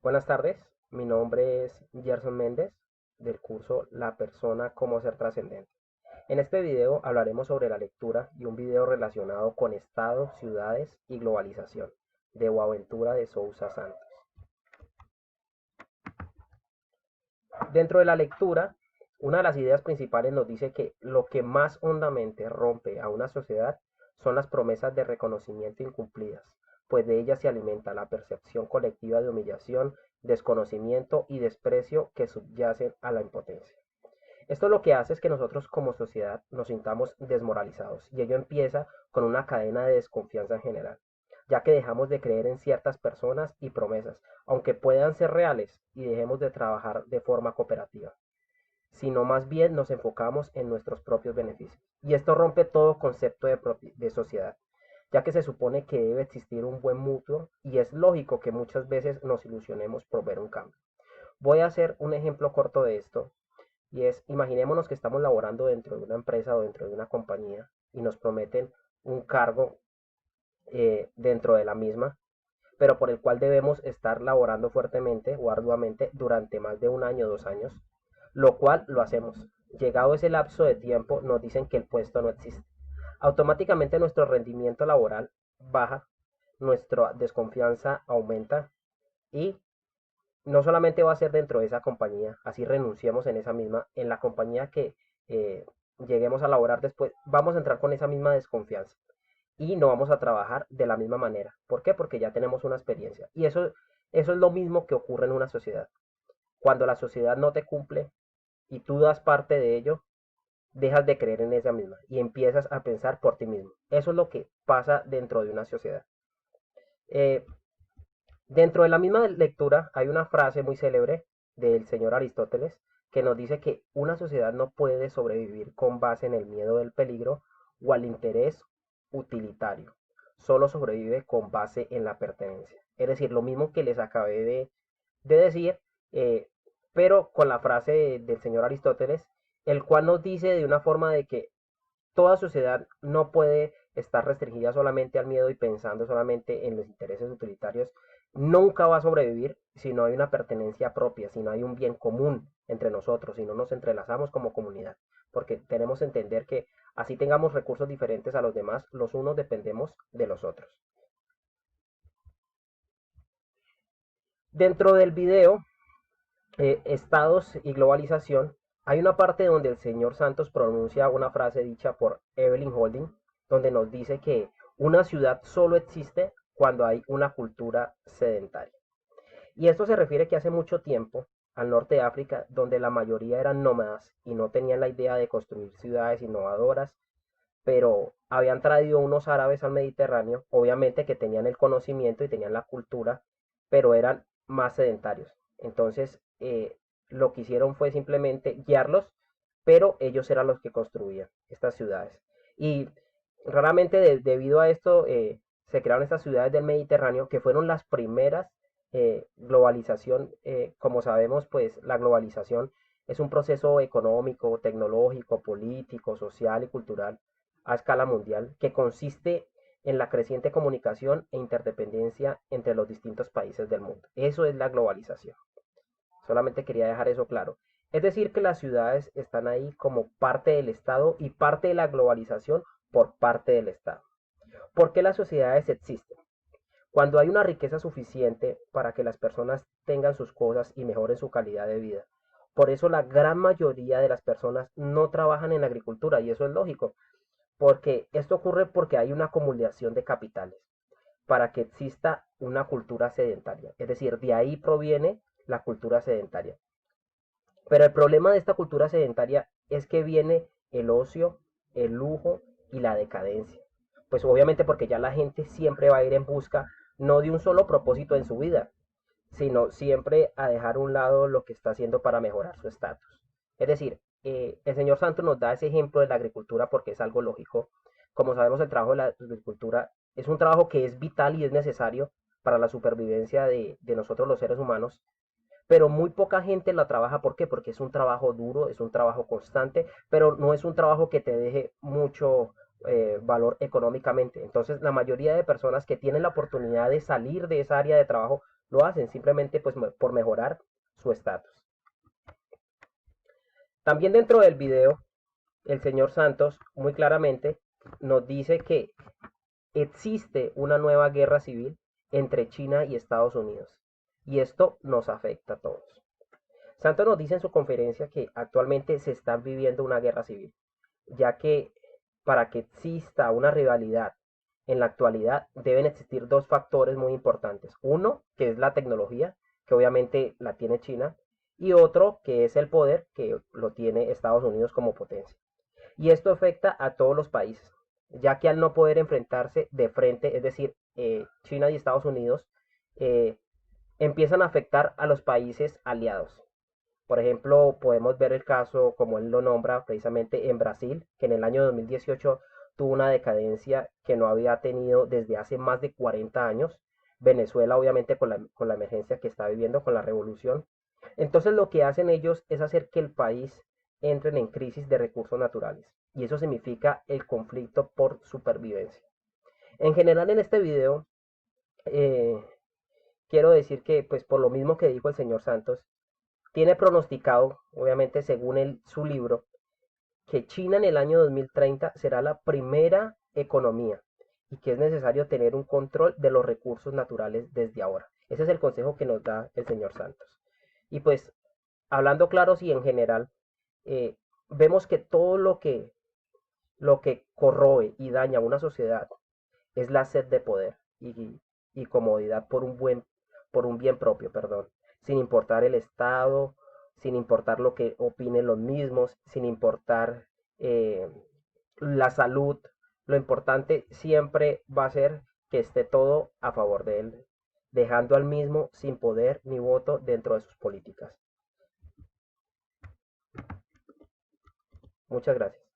Buenas tardes, mi nombre es Gerson Méndez del curso La persona cómo ser trascendente. En este video hablaremos sobre la lectura y un video relacionado con estados, ciudades y globalización de Boaventura de Sousa Santos. Dentro de la lectura, una de las ideas principales nos dice que lo que más hondamente rompe a una sociedad son las promesas de reconocimiento incumplidas, pues de ellas se alimenta la percepción colectiva de humillación, desconocimiento y desprecio que subyacen a la impotencia. Esto lo que hace es que nosotros como sociedad nos sintamos desmoralizados y ello empieza con una cadena de desconfianza en general, ya que dejamos de creer en ciertas personas y promesas, aunque puedan ser reales, y dejemos de trabajar de forma cooperativa, sino más bien nos enfocamos en nuestros propios beneficios. Y esto rompe todo concepto de sociedad, ya que se supone que debe existir un buen mutuo y es lógico que muchas veces nos ilusionemos por ver un cambio. Voy a hacer un ejemplo corto de esto y es, imaginémonos que estamos laborando dentro de una empresa o dentro de una compañía y nos prometen un cargo dentro de la misma, pero por el cual debemos estar laborando fuertemente o arduamente durante más de un año o 2 años, lo cual lo hacemos. Llegado ese lapso de tiempo, nos dicen que el puesto no existe. Automáticamente nuestro rendimiento laboral baja, nuestra desconfianza aumenta y no solamente va a ser dentro de esa compañía, así renunciemos en esa misma, en la compañía que eh, lleguemos a laborar después, vamos a entrar con esa misma desconfianza y no vamos a trabajar de la misma manera. ¿Por qué? Porque ya tenemos una experiencia. Y eso es lo mismo que ocurre en una sociedad. Cuando la sociedad no te cumple y tú das parte de ello, dejas de creer en esa misma y empiezas a pensar por ti mismo. Eso es lo que pasa dentro de una sociedad. Eh, Dentro de la misma lectura hay una frase muy célebre del señor Aristóteles que nos dice que una sociedad no puede sobrevivir con base en el miedo del peligro o al interés utilitario. Solo sobrevive con base en la pertenencia. Es decir, lo mismo que les acabé de decir, eh, pero con la frase del señor Aristóteles, el cual nos dice de una forma de que toda sociedad no puede estar restringida solamente al miedo y pensando solamente en los intereses utilitarios. Nunca va a sobrevivir si no hay una pertenencia propia, si no hay un bien común entre nosotros, si no nos entrelazamos como comunidad. Porque tenemos que entender que así tengamos recursos diferentes a los demás, los unos dependemos de los otros. Dentro del video, estados y globalización, hay una parte donde el señor Santos pronuncia una frase dicha por Evelyn Holding, donde nos dice que una ciudad solo existe cuando hay una cultura sedentaria. Y esto se refiere que hace mucho tiempo, al norte de África, donde la mayoría eran nómadas y no tenían la idea de construir ciudades innovadoras, pero habían traído unos árabes al Mediterráneo, obviamente que tenían el conocimiento y tenían la cultura, pero eran más sedentarios. Entonces, lo que hicieron fue simplemente guiarlos, pero ellos eran los que construían estas ciudades. Y raramente debido a esto se crearon estas ciudades del Mediterráneo que fueron las primeras globalización. Como sabemos, pues la globalización es un proceso económico, tecnológico, político, social y cultural a escala mundial que consiste en la creciente comunicación e interdependencia entre los distintos países del mundo. Eso es la globalización. Solamente quería dejar eso claro. Es decir, que las ciudades están ahí como parte del Estado y parte de la globalización por parte del Estado. ¿Por qué las sociedades existen? Cuando hay una riqueza suficiente para que las personas tengan sus cosas y mejoren su calidad de vida. Por eso la gran mayoría de las personas no trabajan en la agricultura y eso es lógico, porque esto ocurre porque hay una acumulación de capitales para que exista una cultura sedentaria. Es decir, de ahí proviene la cultura sedentaria. Pero el problema de esta cultura sedentaria es que viene el ocio, el lujo y la decadencia. Pues obviamente porque ya la gente siempre va a ir en busca no de un solo propósito en su vida, sino siempre a dejar a un lado lo que está haciendo para mejorar su estatus. Es decir, el señor Santos nos da ese ejemplo de la agricultura porque es algo lógico. Como sabemos, el trabajo de la agricultura es un trabajo que es vital y es necesario para la supervivencia de nosotros los seres humanos, pero muy poca gente la trabaja. ¿Por qué? Porque es un trabajo duro, es un trabajo constante, pero no es un trabajo que te deje mucho valor económicamente. Entonces, la mayoría de personas que tienen la oportunidad de salir de esa área de trabajo lo hacen simplemente pues por mejorar su estatus. También dentro del video, el señor Santos muy claramente nos dice que existe una nueva guerra civil entre China y Estados Unidos. Y esto nos afecta a todos. Santos nos dice en su conferencia que actualmente se está viviendo una guerra civil, ya que para que exista una rivalidad en la actualidad deben existir dos factores muy importantes. Uno, que es la tecnología, que obviamente la tiene China, y otro, que es el poder, que lo tiene Estados Unidos como potencia. Y esto afecta a todos los países, ya que al no poder enfrentarse de frente, es decir, China y Estados Unidos, eh, empiezan a afectar a los países aliados. Por ejemplo, podemos ver el caso, como él lo nombra, precisamente en Brasil, que en el año 2018 tuvo una decadencia que no había tenido desde hace más de 40 años. Venezuela, obviamente, con la emergencia que está viviendo, con la revolución. Entonces, lo que hacen ellos es hacer que el país entre en crisis de recursos naturales. Y eso significa el conflicto por supervivencia. En general, en este video, eh, quiero decir que, pues, por lo mismo que dijo el señor Santos, tiene pronosticado, obviamente según su libro, que China en el año 2030 será la primera economía y que es necesario tener un control de los recursos naturales desde ahora. Ese es el consejo que nos da el señor Santos. Y pues, hablando claros y en general, eh, vemos que todo lo que corroe y daña a una sociedad es la sed de poder y comodidad por un bien propio, perdón, sin importar el Estado, sin importar lo que opinen los mismos, sin importar eh, la salud. Lo importante siempre va a ser que esté todo a favor de él, dejando al mismo sin poder ni voto dentro de sus políticas. Muchas gracias.